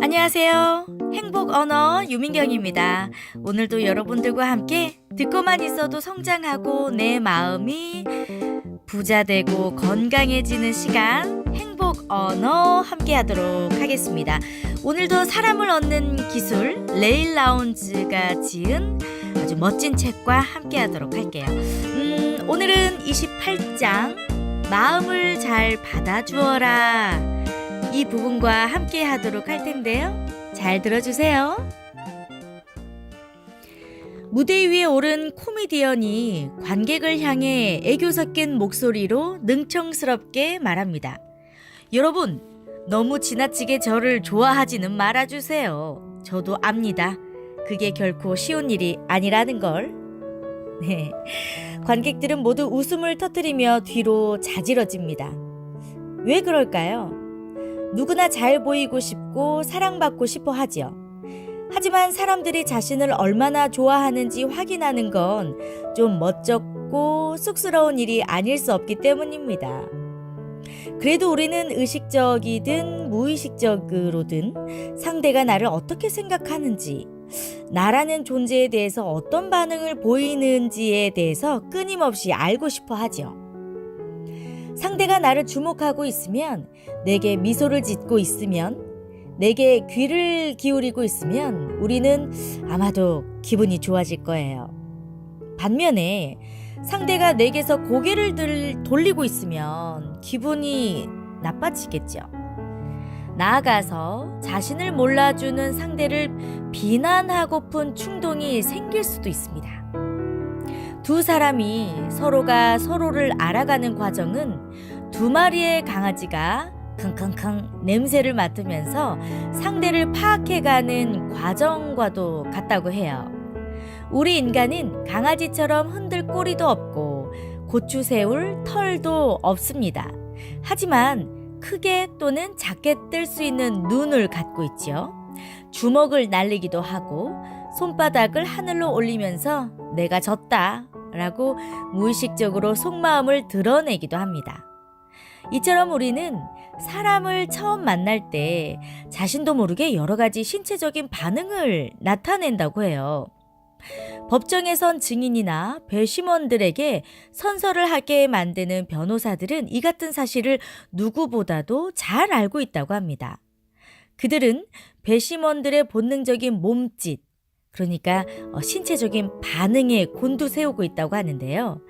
안녕하세요. 행복 언어 유민경입니다. 오늘도 여러분들과 함께 듣고만 있어도 성장하고 내 마음이 부자 되고 건강해지는 시간 행복 언어 함께 하도록 하겠습니다. 오늘도 사람을 얻는 기술 레일 라운지가 지은 아주 멋진 책과 함께 하도록 할게요. 오늘은 28장 마음을 잘 받아주어라 이 부분과 함께 하도록 할 텐데요. 잘 들어주세요. 무대 위에 오른 코미디언이 관객을 향해 애교 섞인 목소리로 능청스럽게 말합니다. 여러분, 너무 지나치게 저를 좋아하지는 말아주세요. 저도 압니다. 그게 결코 쉬운 일이 아니라는 걸. 네, 관객들은 모두 웃음을 터뜨리며 뒤로 자지러집니다. 왜 그럴까요? 누구나 잘 보이고 싶고 사랑받고 싶어 하지요. 하지만 사람들이 자신을 얼마나 좋아하는지 확인하는 건 좀 멋쩍고 쑥스러운 일이 아닐 수 없기 때문입니다. 그래도 우리는 의식적이든 무의식적으로든 상대가 나를 어떻게 생각하는지, 나라는 존재에 대해서 어떤 반응을 보이는지에 대해서 끊임없이 알고 싶어 하죠. 상대가 나를 주목하고 있으면, 내게 미소를 짓고 있으면, 내게 귀를 기울이고 있으면 우리는 아마도 기분이 좋아질 거예요. 반면에 상대가 내게서 고개를 돌리고 있으면 기분이 나빠지겠죠. 나아가서 자신을 몰라주는 상대를 비난하고픈 충동이 생길 수도 있습니다. 두 사람이 서로가 서로를 알아가는 과정은 두 마리의 강아지가 캉캉캉 냄새를 맡으면서 상대를 파악해가는 과정과도 같다고 해요. 우리 인간은 강아지처럼 흔들 꼬리도 없고 고추 세울 털도 없습니다. 하지만 크게 또는 작게 뜰 수 있는 눈을 갖고 있죠. 주먹을 날리기도 하고 손바닥을 하늘로 올리면서 내가 졌다 라고 무의식적으로 속마음을 드러내기도 합니다. 이처럼 우리는 사람을 처음 만날 때 자신도 모르게 여러 가지 신체적인 반응을 나타낸다고 해요. 법정에 선 증인이나 배심원들에게 선서를 하게 만드는 변호사들은 이 같은 사실을 누구보다도 잘 알고 있다고 합니다. 그들은 배심원들의 본능적인 몸짓, 그러니까 신체적인 반응에 곤두세우고 있다고 하는데요.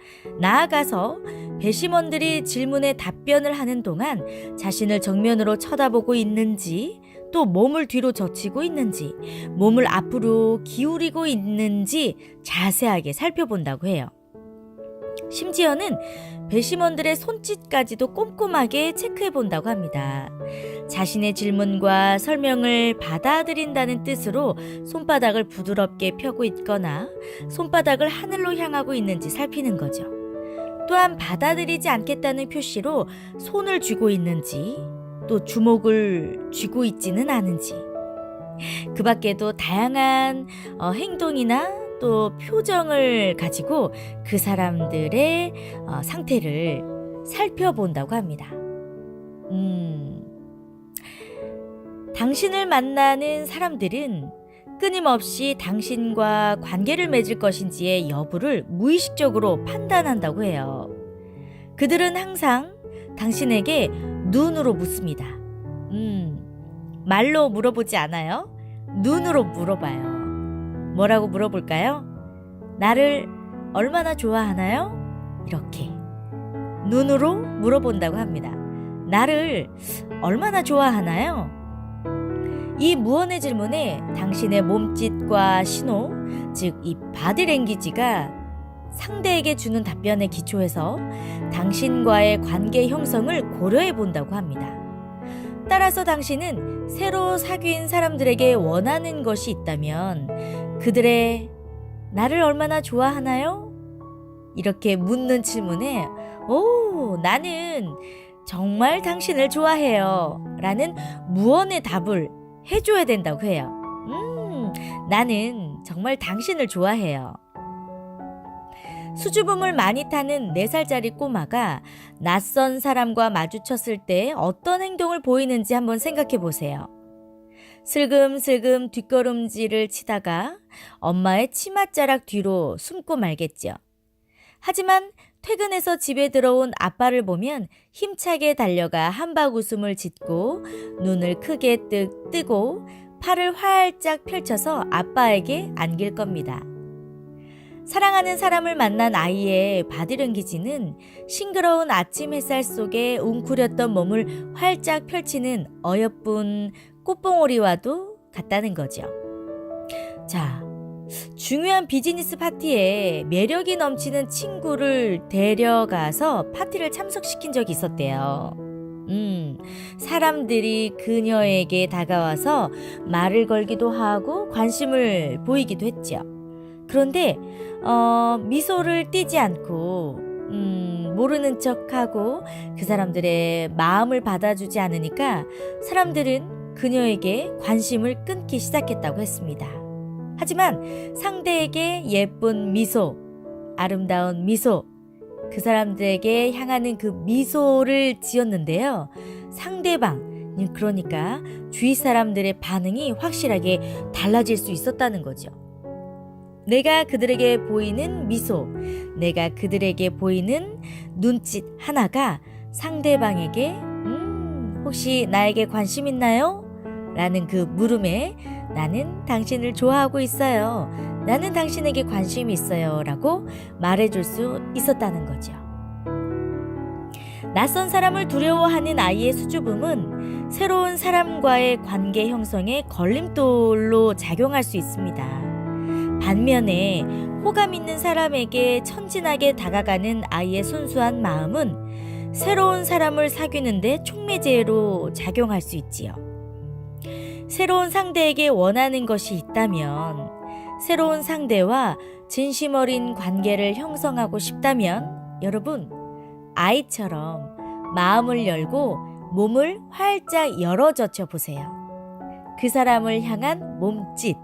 나아가서 배심원들이 질문에 답변을 하는 동안 자신을 정면으로 쳐다보고 있는지, 또 몸을 뒤로 젖히고 있는지, 몸을 앞으로 기울이고 있는지 자세하게 살펴본다고 해요. 심지어는 배심원들의 손짓까지도 꼼꼼하게 체크해 본다고 합니다. 자신의 질문과 설명을 받아들인다는 뜻으로 손바닥을 부드럽게 펴고 있거나 손바닥을 하늘로 향하고 있는지 살피는 거죠. 또한 받아들이지 않겠다는 표시로 손을 쥐고 있는지, 또 주먹을 쥐고 있지는 않은지, 그 밖에도 다양한 행동이나 또 표정을 가지고 그 사람들의 상태를 살펴본다고 합니다. 당신을 만나는 사람들은 끊임없이 당신과 관계를 맺을 것인지의 여부를 무의식적으로 판단한다고 해요. 그들은 항상 당신에게 눈으로 묻습니다. 말로 물어보지 않아요. 눈으로 물어봐요. 뭐라고 물어볼까요? 나를 얼마나 좋아하나요? 이렇게 눈으로 물어본다고 합니다. 나를 얼마나 좋아하나요? 이 무언의 질문에 당신의 몸짓과 신호, 즉 이 바디랭귀지가 상대에게 주는 답변에 기초해서 당신과의 관계 형성을 고려해 본다고 합니다. 따라서 당신은 새로 사귄 사람들에게 원하는 것이 있다면 그들의 나를 얼마나 좋아하나요? 이렇게 묻는 질문에 나는 정말 당신을 좋아해요 라는 무언의 답을 해줘야 된다고 해요. 나는 정말 당신을 좋아해요. 수줍음을 많이 타는 4살짜리 꼬마가 낯선 사람과 마주쳤을 때 어떤 행동을 보이는지 한번 생각해 보세요. 슬금슬금 뒷걸음질을 치다가 엄마의 치맛자락 뒤로 숨고 말겠죠. 하지만 퇴근해서 집에 들어온 아빠를 보면 힘차게 달려가 한박 웃음을 짓고 눈을 크게 뜨고 팔을 활짝 펼쳐서 아빠에게 안길 겁니다. 사랑하는 사람을 만난 아이의 바디랭귀지는 싱그러운 아침 햇살 속에 웅크렸던 몸을 활짝 펼치는 어여쁜 꽃봉오리와도 같다는 거죠. 자, 중요한 비즈니스 파티에 매력이 넘치는 친구를 데려가서 파티를 참석시킨 적이 있었대요. 사람들이 그녀에게 다가와서 말을 걸기도 하고 관심을 보이기도 했죠. 그런데 미소를 띠지 않고 모르는 척하고 그 사람들의 마음을 받아주지 않으니까 사람들은 그녀에게 관심을 끊기 시작했다고 했습니다. 하지만 상대에게 예쁜 미소, 아름다운 미소, 그 사람들에게 향하는 그 미소를 지었는데요. 상대방, 그러니까 주위 사람들의 반응이 확실하게 달라질 수 있었다는 거죠. 내가 그들에게 보이는 미소, 내가 그들에게 보이는 눈짓 하나가 상대방에게 혹시 나에게 관심 있나요? 라는 그 물음에 나는 당신을 좋아하고 있어요. 나는 당신에게 관심이 있어요. 라고 말해줄 수 있었다는 거죠. 낯선 사람을 두려워하는 아이의 수줍음은 새로운 사람과의 관계 형성에 걸림돌로 작용할 수 있습니다. 반면에 호감 있는 사람에게 천진하게 다가가는 아이의 순수한 마음은 새로운 사람을 사귀는데 촉매제로 작용할 수 있지요. 새로운 상대에게 원하는 것이 있다면, 새로운 상대와 진심 어린 관계를 형성하고 싶다면 여러분, 아이처럼 마음을 열고 몸을 활짝 열어젖혀 보세요. 그 사람을 향한 몸짓.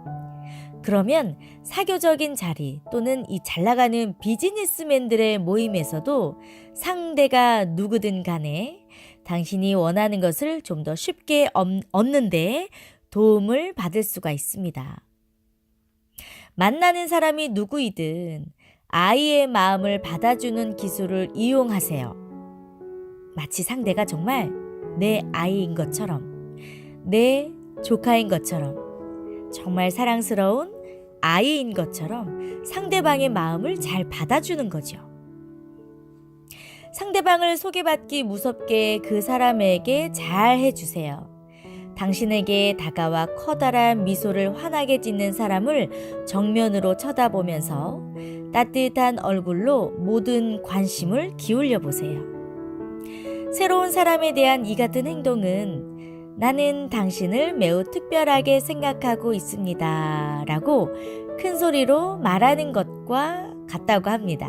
그러면 사교적인 자리 또는 이 잘나가는 비즈니스맨들의 모임에서도 상대가 누구든 간에 당신이 원하는 것을 좀 더 쉽게 얻는 데 도움을 받을 수가 있습니다. 만나는 사람이 누구이든 아이의 마음을 받아주는 기술을 이용하세요. 마치 상대가 정말 내 아이인 것처럼, 내 조카인 것처럼, 정말 사랑스러운 아이인 것처럼 상대방의 마음을 잘 받아주는 거죠. 상대방을 소개받기 무섭게 그 사람에게 잘 해주세요. 당신에게 다가와 커다란 미소를 환하게 짓는 사람을 정면으로 쳐다보면서 따뜻한 얼굴로 모든 관심을 기울여 보세요. 새로운 사람에 대한 이 같은 행동은 나는 당신을 매우 특별하게 생각하고 있습니다. 라고 큰 소리로 말하는 것과 같다고 합니다.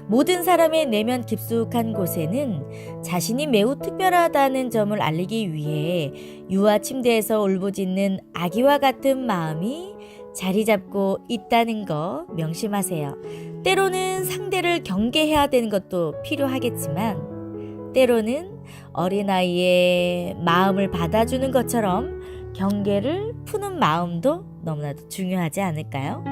모든 사람의 내면 깊숙한 곳에는 자신이 매우 특별하다는 점을 알리기 위해 유아 침대에서 울부짖는 아기와 같은 마음이 자리 잡고 있다는 거 명심하세요. 때로는 상대를 경계해야 되는 것도 필요하겠지만 때로는 어린아이의 마음을 받아주는 것처럼 경계를 푸는 마음도 너무나도 중요하지 않을까요?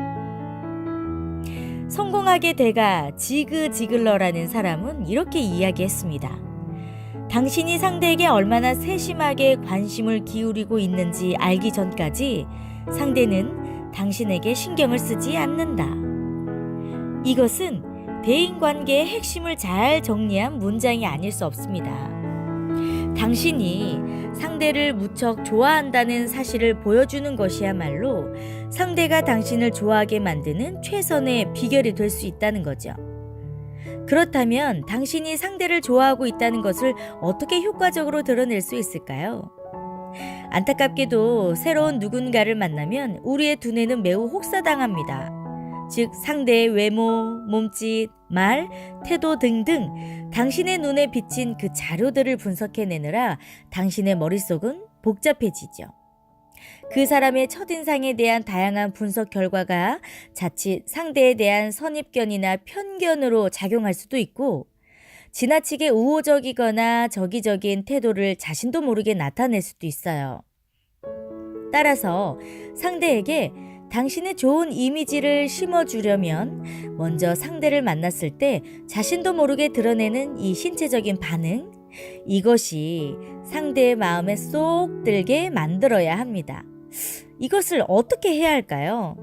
성공하게 돼가 지그지글러라는 사람은 이렇게 이야기했습니다. 당신이 상대에게 얼마나 세심하게 관심을 기울이고 있는지 알기 전까지 상대는 당신에게 신경을 쓰지 않는다. 이것은 대인관계의 핵심을 잘 정리한 문장이 아닐 수 없습니다. 당신이 상대를 무척 좋아한다는 사실을 보여주는 것이야말로 상대가 당신을 좋아하게 만드는 최선의 비결이 될 수 있다는 거죠. 그렇다면 당신이 상대를 좋아하고 있다는 것을 어떻게 효과적으로 드러낼 수 있을까요? 안타깝게도 새로운 누군가를 만나면 우리의 두뇌는 매우 혹사당합니다. 즉 상대의 외모, 몸짓, 말, 태도 등등 당신의 눈에 비친 그 자료들을 분석해내느라 당신의 머릿속은 복잡해지죠. 그 사람의 첫인상에 대한 다양한 분석 결과가 자칫 상대에 대한 선입견이나 편견으로 작용할 수도 있고 지나치게 우호적이거나 적의적인 태도를 자신도 모르게 나타낼 수도 있어요. 따라서 상대에게 당신의 좋은 이미지를 심어주려면 먼저 상대를 만났을 때 자신도 모르게 드러내는 이 신체적인 반응, 이것이 상대의 마음에 쏙 들게 만들어야 합니다. 이것을 어떻게 해야 할까요?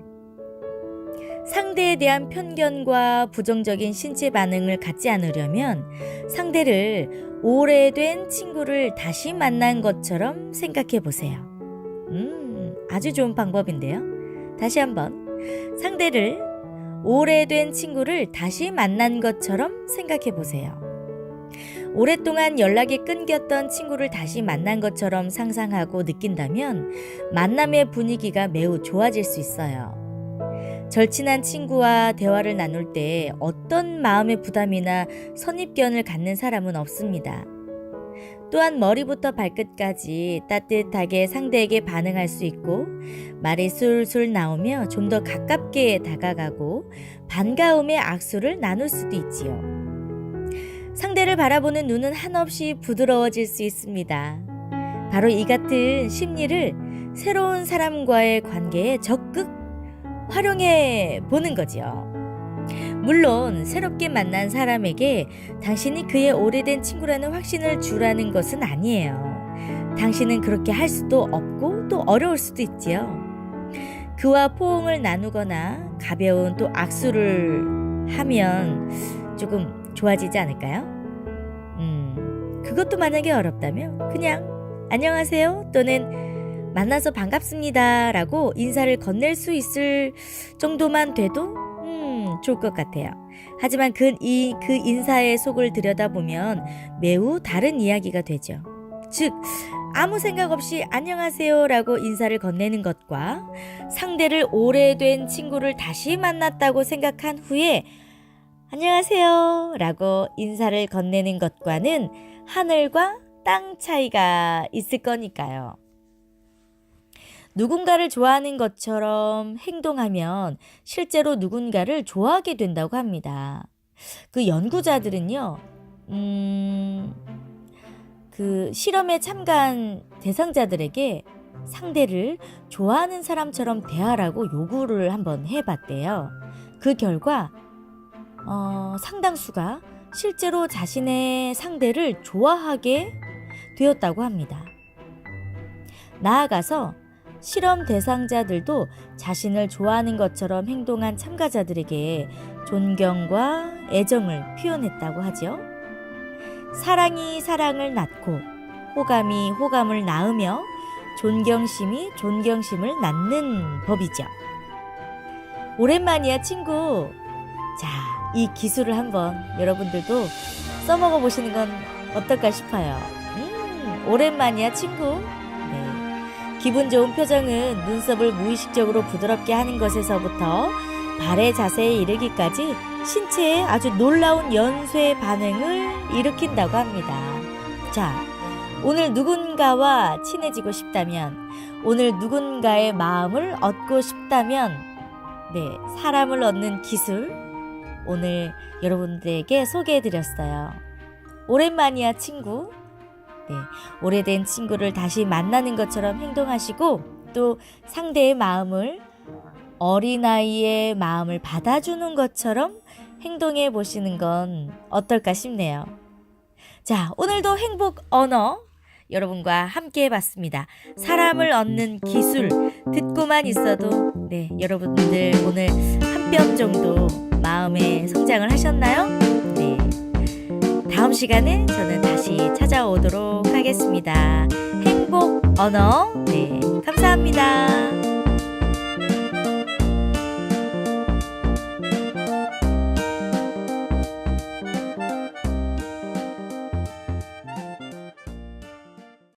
상대에 대한 편견과 부정적인 신체 반응을 갖지 않으려면 상대를 오래된 친구를 다시 만난 것처럼 생각해 보세요. 아주 좋은 방법인데요. 다시 한번 상대를 오래된 친구를 다시 만난 것처럼 생각해 보세요. 오랫동안 연락이 끊겼던 친구를 다시 만난 것처럼 상상하고 느낀다면 만남의 분위기가 매우 좋아질 수 있어요. 절친한 친구와 대화를 나눌 때 어떤 마음의 부담이나 선입견을 갖는 사람은 없습니다. 또한 머리부터 발끝까지 따뜻하게 상대에게 반응할 수 있고 말이 술술 나오며 좀 더 가깝게 다가가고 반가움의 악수를 나눌 수도 있지요. 상대를 바라보는 눈은 한없이 부드러워질 수 있습니다. 바로 이 같은 심리를 새로운 사람과의 관계에 적극 활용해 보는 거죠. 물론 새롭게 만난 사람에게 당신이 그의 오래된 친구라는 확신을 주라는 것은 아니에요. 당신은 그렇게 할 수도 없고 또 어려울 수도 있지요. 그와 포옹을 나누거나 가벼운 또 악수를 하면 조금 좋아지지 않을까요? 그것도 만약에 어렵다면 그냥 안녕하세요 또는 만나서 반갑습니다 라고 인사를 건넬 수 있을 정도만 돼도 좋을 것 같아요. 하지만 그 인사의 속을 들여다보면 매우 다른 이야기가 되죠. 즉 아무 생각 없이 안녕하세요 라고 인사를 건네는 것과 상대를 오래된 친구를 다시 만났다고 생각한 후에 안녕하세요 라고 인사를 건네는 것과는 하늘과 땅 차이가 있을 거니까요. 누군가를 좋아하는 것처럼 행동하면 실제로 누군가를 좋아하게 된다고 합니다. 그 연구자들은요, 그 실험에 참가한 대상자들에게 상대를 좋아하는 사람처럼 대하라고 요구를 한번 해봤대요. 그 결과 상당수가 실제로 자신의 상대를 좋아하게 되었다고 합니다. 나아가서 실험 대상자들도 자신을 좋아하는 것처럼 행동한 참가자들에게 존경과 애정을 표현했다고 하죠. 사랑이 사랑을 낳고 호감이 호감을 낳으며 존경심이 존경심을 낳는 법이죠. 오랜만이야 친구. 자, 이 기술을 한번 여러분들도 써먹어 보시는 건 어떨까 싶어요. 오랜만이야 친구. 기분 좋은 표정은 눈썹을 무의식적으로 부드럽게 하는 것에서부터 발의 자세에 이르기까지 신체에 아주 놀라운 연쇄 반응을 일으킨다고 합니다. 자, 오늘 누군가와 친해지고 싶다면, 오늘 누군가의 마음을 얻고 싶다면, 사람을 얻는 기술 오늘 여러분들에게 소개해드렸어요. 오랜만이야 친구. 오래된 친구를 다시 만나는 것처럼 행동하시고 또 상대의 마음을 어린아이의 마음을 받아주는 것처럼 행동해 보시는 건 어떨까 싶네요. 자, 오늘도 행복 언어 여러분과 함께 해봤습니다. 사람을 얻는 기술 듣고만 있어도 여러분들 오늘 한 뼘 정도 마음의 성장을 하셨나요? 다음 시간에 저는 다시 찾아오도록 하겠습니다. 행복 언어 감사합니다.